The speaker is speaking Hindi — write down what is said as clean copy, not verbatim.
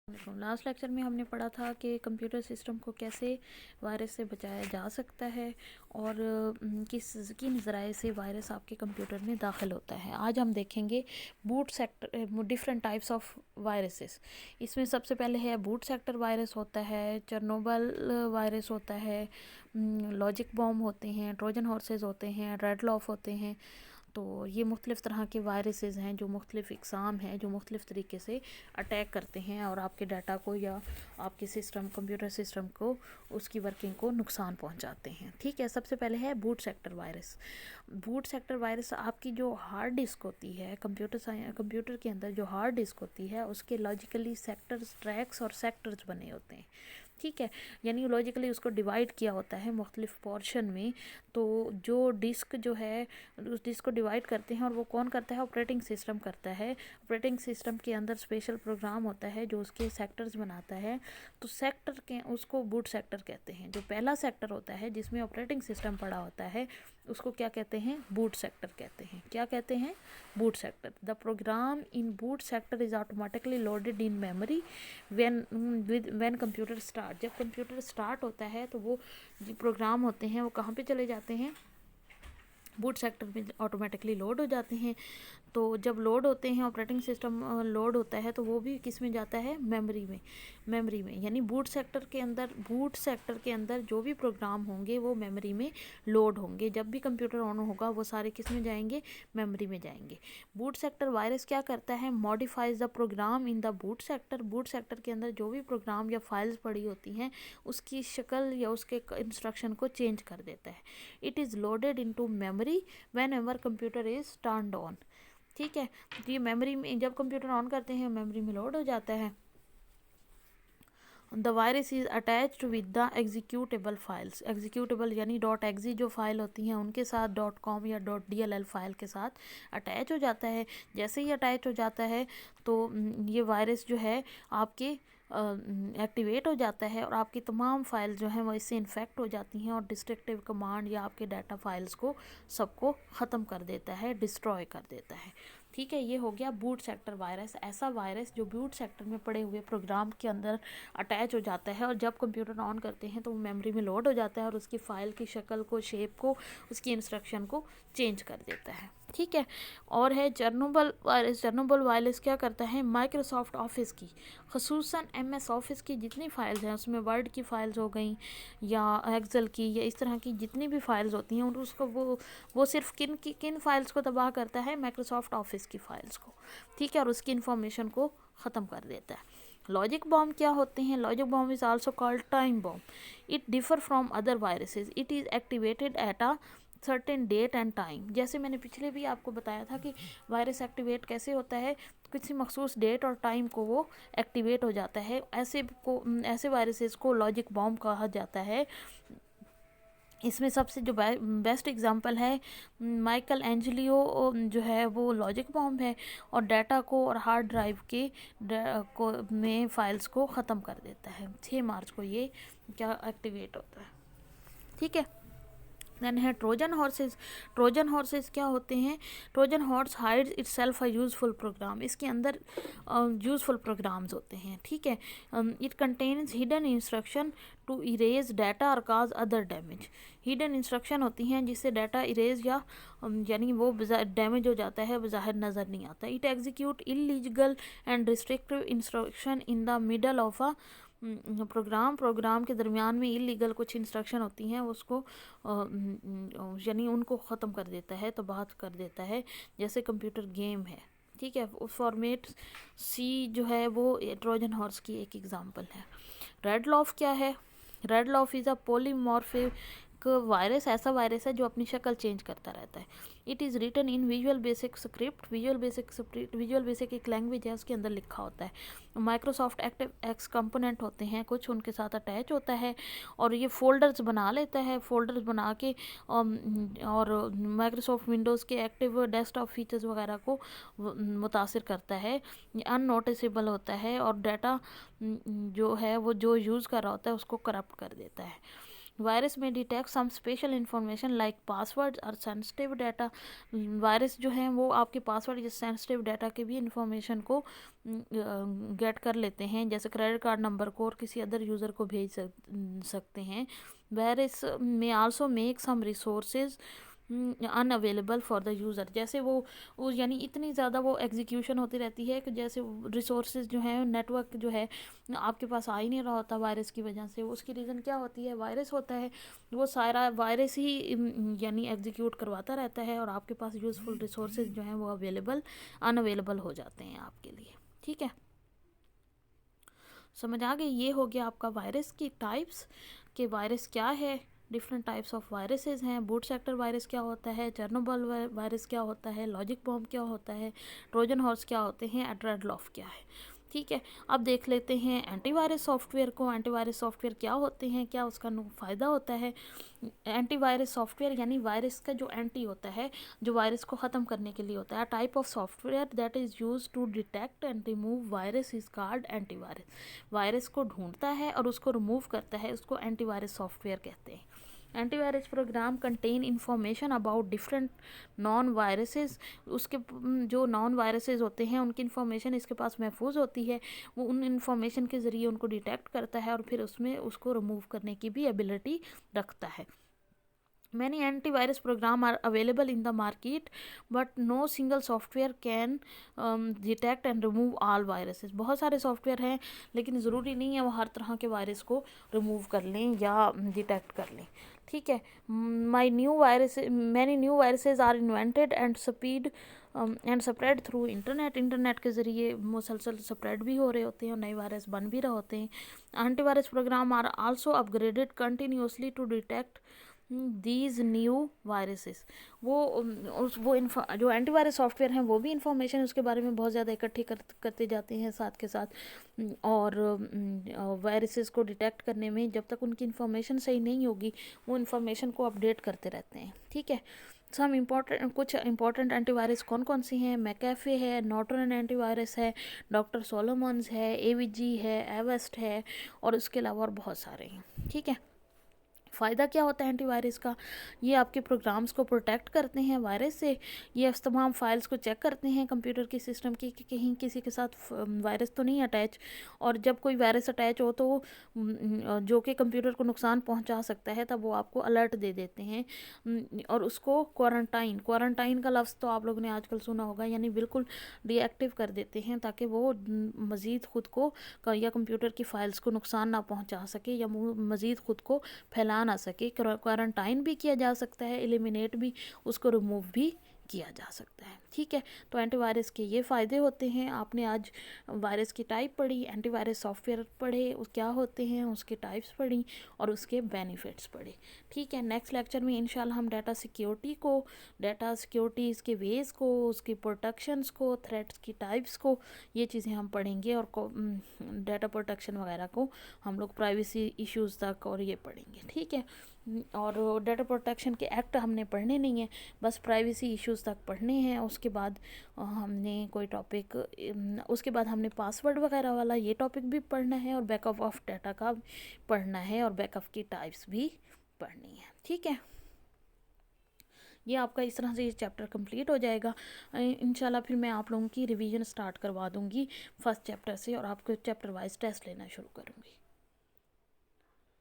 लास्ट लेक्चर में हमने पढ़ा था कि कंप्यूटर सिस्टम को कैसे वायरस से बचाया जा सकता है और किन ज़राए से वायरस आपके कंप्यूटर में दाखिल होता है। आज हम देखेंगे boot sector different types of viruses. इसमें सबसे पहले है बूट सेक्टर वायरस होता है, चेरनोबिल वायरस होता है, लॉजिक बॉम्ब होते हैं, ट्रोजन हॉर्सेस होते हैं, रेड लॉफ होते हैं। तो ये मुख्तलिफ़ तरह के वायरसेस हैं जो मुख्तलिफ़ इक़साम हैं जो मुख्तलिफ़ तरीके से अटैक करते हैं और आपके डाटा को या आपके कंप्यूटर सिस्टम को उसकी वर्किंग को नुकसान पहुंचाते हैं। ठीक है, सबसे पहले है boot sector virus. Boot sector virus आपकी जो हार्ड डिस्क होती है कंप्यूटर के अंदर जो हार्ड डिस्क होती है उसके लॉजिकली सेक्टर्स, ट्रैक्स और सेक्टर्स बने होते हैं। ठीक है, यानी लॉजिकली उसको डिवाइड किया होता है मुख्तलिफ पोर्शन में। तो जो डिस्क जो है उस डिस्क को डिवाइड करते हैं और वो कौन करता है? ऑपरेटिंग सिस्टम करता है। ऑपरेटिंग सिस्टम के अंदर स्पेशल प्रोग्राम होता है जो उसके सेक्टर्स बनाता है। तो सेक्टर के उसको बूट सेक्टर कहते हैं। जो पहला सेक्टर होता है जिसमें ऑपरेटिंग सिस्टम पड़ा होता है उसको क्या कहते हैं? बूट सेक्टर कहते हैं। क्या कहते हैं? Boot sector. The program in boot sector is automatically loaded in memory when computer start. जब कंप्यूटर स्टार्ट होता है तो वो जो प्रोग्राम होते हैं वो कहाँ पे चले जाते हैं? बूट सेक्टर में ऑटोमेटिकली लोड हो जाते हैं। तो जब लोड होते हैं, ऑपरेटिंग सिस्टम लोड होता है तो वो भी किस में जाता है? मेमोरी में। यानी बूट सेक्टर के अंदर जो भी प्रोग्राम होंगे वो मेमोरी में लोड होंगे। जब भी कंप्यूटर ऑन होगा वो सारे किस में जाएंगे? मेमोरी में जाएंगे। बूट सेक्टर वायरस क्या करता है? Modifies the program in the boot sector. Boot sector के अंदर जो भी प्रोग्राम या फाइल्स पड़ी होती हैं उसकी शक्ल या उसके इंस्ट्रक्शन को चेंज कर देता है। It is loaded into memory when ever computer is turned on. ठीक है, तो ये मेमोरी में जब कंप्यूटर ऑन करते हैं मेमोरी में लोड हो जाता है। The virus is attached with the executable files. Executable यानी .exe जो फाइल होती हैं उनके साथ .com या .dll फाइल के साथ अटैच हो जाता है। जैसे ही अटैच हो जाता है तो ये वायरस जो है आपके एक्टिवेट हो जाता है और आपकी तमाम फाइल जो हैं वो इससे इन्फेक्ट हो जाती हैं और डिस्ट्रक्टिव कमांड या आपके डाटा फाइल्स को सबको ख़त्म कर देता है, डिस्ट्रॉय कर देता है। ठीक है, ये हो गया बूट सेक्टर वायरस। ऐसा वायरस जो बूट सेक्टर में पड़े हुए प्रोग्राम के अंदर अटैच हो जाता है और जब कंप्यूटर ऑन करते हैं तो वो मेमोरी में लोड हो जाता है और उसकी फ़ाइल की शक्ल को, शेप को, उसकी इंस्ट्रक्शन को चेंज कर देता है। ठीक है, और है चेरनोबिल वायरस। चेरनोबिल वायरस क्या करता है? माइक्रोसॉफ्ट ऑफिस की, ख़ुसूसन MS ऑफिस की जितनी फाइल्स हैं उसमें वर्ड की फ़ाइल्स हो गई या एक्सेल की या इस तरह की जितनी भी फाइल्स होती हैं और उसको वो सिर्फ किन फाइल्स को तबाह करता है? माइक्रोसॉफ्ट ऑफिस की फ़ाइल्स को। ठीक है, और उसकी इन्फॉर्मेशन को ख़त्म कर देता है। लॉजिक बॉम्ब क्या होते हैं? Logic bomb is also called time bomb. It differ from other viruses. It is activated at a certain date and time. जैसे मैंने पिछले भी आपको बताया था कि वायरस एक्टिवेट कैसे होता है, किसी मखसूस डेट और टाइम को वो एक्टिवेट हो जाता है। ऐसे वायरसेस को लॉजिक बॉम्ब कहा जाता है। इसमें सबसे जो बेस्ट एग्जांपल है माइकल एंजेलियो जो है वो लॉजिक बॉम्ब है और डाटा को और हार्ड ड्राइव में फाइल्स को ख़त्म कर देता है। 6 मार्च को ये क्या एक्टिवेट होता है। ठीक है, देन है ट्रोजन हॉर्सेस। ट्रोजन हॉर्सेस क्या होते हैं? Trojan horse hides itself a useful program. इसके अंदर यूजफुल प्रोग्राम्स होते हैं। ठीक है, it contains hidden instruction to erase data और cause other damage. Hidden instruction होती हैं जिससे डाटा इरेज या यानी वो डैमेज हो जाता है, बाहर नज़र नहीं आता। It execute illegal and restrictive instruction in the middle of a program के दरमियान में इलीगल कुछ इंस्ट्रक्शन होती हैं उसको यानी उनको ख़त्म कर देता है, तबाह कर देता है। जैसे कंप्यूटर गेम है। ठीक है, फॉर्मेट C जो है वो ट्रोजन हॉर्स की एक एग्जांपल है। रेड लॉफ क्या है? Redlof is a polymorphic virus. ऐसा वायरस है जो अपनी शक्ल चेंज करता रहता है। It is written in Visual Basic script. Visual Basic एक लैंग्वेज है, उसके अंदर लिखा होता है। माइक्रोसॉफ्ट एक्टिव एक्स कंपोनेंट होते हैं कुछ, उनके साथ अटैच होता है और ये फोल्डर्स बना लेता है। फोल्डर्स बना के और माइक्रोसॉफ्ट विंडोज़ के एक्टिव डेस्कटॉप फीचर्स वगैरह को मुतासिर करता है। अननोटिसेबल होता है और डाटा जो है वो जो यूज़ कर रहा होता है उसको करप्ट कर देता है। Virus may detect some special information like password और सेंसिटिव डाटा। वायरस जो है वो आपके पासवर्ड या सेंसिटिव डाटा के भी इंफॉर्मेशन को गेट कर लेते हैं, जैसे क्रेडिट कार्ड नंबर को और किसी अदर यूज़र को भेज सकते हैं। Virus may also make some resources unavailable for the user, जैसे वो यानी इतनी ज़्यादा वो एग्जीक्यूशन होती रहती है कि जैसे रिसोर्सेज जो है, नेटवर्क जो है आपके पास आ ही नहीं रहा होता वायरस की वजह से। उसकी रीज़न क्या होती है, वायरस होता है, वो सारा वायरस ही यानी एग्जीक्यूट करवाता रहता है और आपके पास यूज़फुल रिसोर्सेज जो हैं वो अनअवेलेबल हो जाते हैं आपके लिए। ठीक है, समझ आ गई। ये हो गया आपका वायरस की टाइप्स, कि वायरस क्या है, डिफरेंट टाइप्स ऑफ वायरसेस हैं। बूट सेक्टर वायरस क्या होता है, चेरनोबिल वायरस क्या होता है, लॉजिक बॉम्ब क्या होता है, ट्रोजन हॉर्स क्या होते हैं, एड्रेडलॉफ क्या है। ठीक है, अब देख लेते हैं एंटीवायरस सॉफ्टवेयर को। एंटीवायरस सॉफ्टवेयर क्या होते हैं, क्या उसका फ़ायदा होता है। एंटीवायरस सॉफ्टवेयर यानी वायरस का जो एंटी होता है, जो वायरस को ख़त्म करने के लिए होता है। Type of software that is use to detect and remove virus is called antivirus. Virus को ढूंढता है और उसको रिमूव करता है, उसको एंटीवायरस सॉफ्टवेयर कहते हैं। Antivirus programme contain information about different non viruses. उसके जो नॉन वायरसेस होते हैं उनकी इन्फॉर्मेशन इसके पास महफूज होती है, वो उन इन्फॉर्मेशन के ज़रिए उनको डिटेक्ट करता है और फिर उसमें उसको रिमूव करने की भी एबिलिटी रखता है। Many antivirus program are available in the market, but no single software can detect and remove all viruses. बहुत सारे सॉफ्टवेयर हैं लेकिन ज़रूरी नहीं है वो हर तरह के वायरस को रिमूव कर लें या डिटेक्ट कर लें। ठीक है, many new viruses are invented and spread through internet. Internet के ज़रिए मुसलसल स्प्रेड भी हो रहे होते हैं और नए वायरस बन भी रहे होते हैं। Antivirus program are also upgraded continuously to detect these new viruses. जो एंटीवायरस सॉफ्टवेयर हैं वो भी इंफॉर्मेशन उसके बारे में बहुत ज़्यादा इकट्ठी करते जाते हैं साथ के साथ, और वायरसेस को डिटेक्ट करने में जब तक उनकी इन्फॉर्मेशन सही नहीं होगी वो इन्फॉर्मेशन को अपडेट करते रहते हैं। ठीक है, कुछ इंपॉर्टेंट एंटीवायरस कौन कौन सी हैं, मैकेफे है, नॉर्टन एंटीवायरस है, डॉक्टर सोलोमन्स है, एवीजी है, एवेस्ट है और उसके अलावा और बहुत सारे हैं। ठीक है, फ़ायदा क्या होता है एंटीवायरस का, ये आपके प्रोग्राम्स को प्रोटेक्ट करते हैं वायरस से। ये तमाम फाइल्स को चेक करते हैं कंप्यूटर की सिस्टम की कि कहीं किसी के साथ वायरस तो नहीं अटैच, और जब कोई वायरस अटैच हो तो जो कि कंप्यूटर को नुकसान पहुंचा सकता है तब वो आपको अलर्ट दे देते हैं और उसको क्वारंटाइन का लफ्ज़ तो आप लोगों ने आजकल सुना होगा, यानी बिल्कुल डीएक्टिव कर देते हैं ताकि वो मज़ीद ख़ुद को या कंप्यूटर की फ़ाइल्स को नुकसान ना पहुँचा सके या मज़ीद ख़ुद को फैला ना सके। क्वारंटाइन भी किया जा सकता है, एलिमिनेट भी, उसको रिमूव भी किया जा सकता है। ठीक है, तो एंटीवायरस के ये फ़ायदे होते हैं। आपने आज वायरस की टाइप पढ़ी, एंटीवायरस सॉफ्टवेयर पढ़े, उस क्या होते हैं उसके टाइप्स पढ़ी और उसके बेनिफिट्स पढ़े। ठीक है, नेक्स्ट लेक्चर में इंशाल्लाह हम डाटा सिक्योरिटी इसके वेज को, उसकी प्रोटेक्शंस को, थ्रेट्स की टाइप्स को, ये चीज़ें हम पढ़ेंगे और डाटा प्रोटेक्शन वगैरह को हम लोग प्राइवेसी इश्यूज़ तक और ये पढ़ेंगे। ठीक है, और डाटा प्रोटेक्शन के एक्ट हमने पढ़ने नहीं है, बस प्राइवेसी इश्यूज़ तक पढ़ने हैं। उसके बाद हमने कोई टॉपिक, उसके बाद हमने पासवर्ड वगैरह वाला ये टॉपिक भी पढ़ना है और बैकअप ऑफ डाटा का पढ़ना है और बैकअप की टाइप्स भी पढ़नी है। ठीक है, ये आपका इस तरह से ये चैप्टर कंप्लीट हो जाएगा। इंशाल्लाह फिर मैं आप लोगों की रिवीजन स्टार्ट करवा दूँगी फर्स्ट चैप्टर से और आपको चैप्टर वाइज टेस्ट लेना शुरू करूँगी।